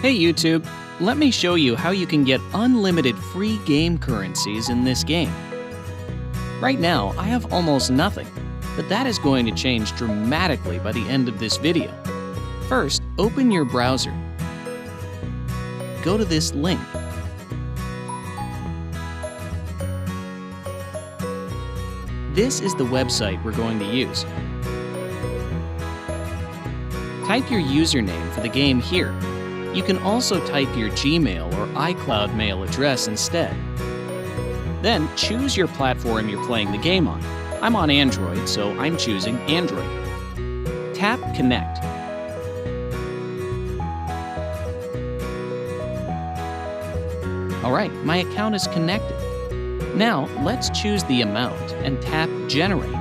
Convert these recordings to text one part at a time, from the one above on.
Hey YouTube, let me show you how you can get unlimited free game currencies in this game. Right now, I have almost nothing, but that is going to change dramatically by the end of this video. First, open your browser. Go to this link. This is the website we're going to use. Type your username for the game here. You can also type your Gmail or iCloud mail address instead. Then choose your platform you're playing the game on. I'm on Android, so I'm choosing Android. Tap Connect. Alright, my account is connected. Now, let's choose the amount and tap Generate.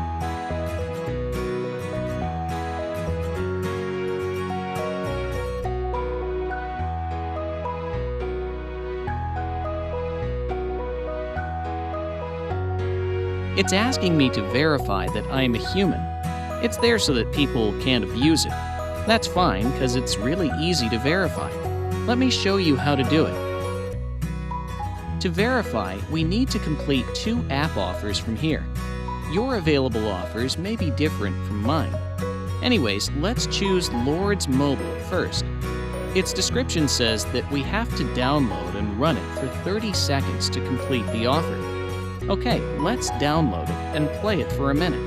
It's asking me to verify that I am a human. It's there so that people can't abuse it. That's fine, because it's really easy to verify. Let me show you how to do it. To verify, we need to complete 2 app offers from here. Your available offers may be different from mine. Anyways, let's choose Lord's Mobile first. Its description says that we have to download and run it for 30 seconds to complete the offer. Okay, let's download it and play it for a minute.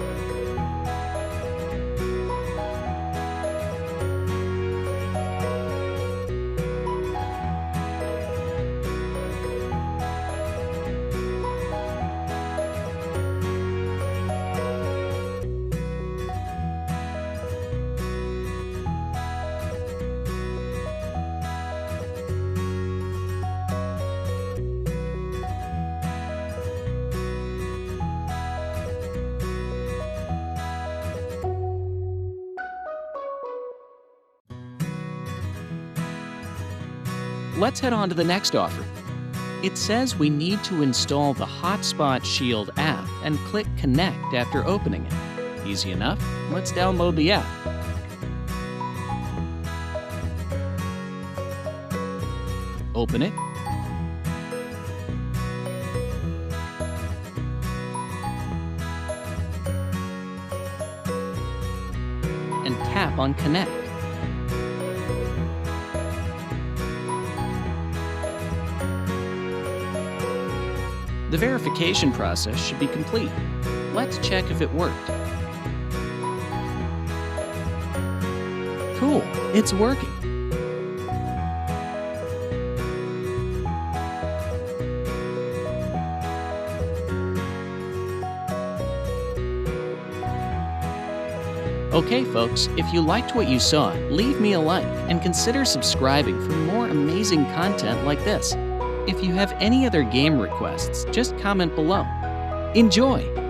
Let's head on to the next offer. It says we need to install the Hotspot Shield app and click Connect after opening it. Easy enough. Let's download the app. Open it. And tap on Connect. The verification process should be complete. Let's check if it worked. Cool, it's working. Okay folks, if you liked what you saw, leave me a like and consider subscribing for more amazing content like this. If you have any other game requests, just comment below. Enjoy!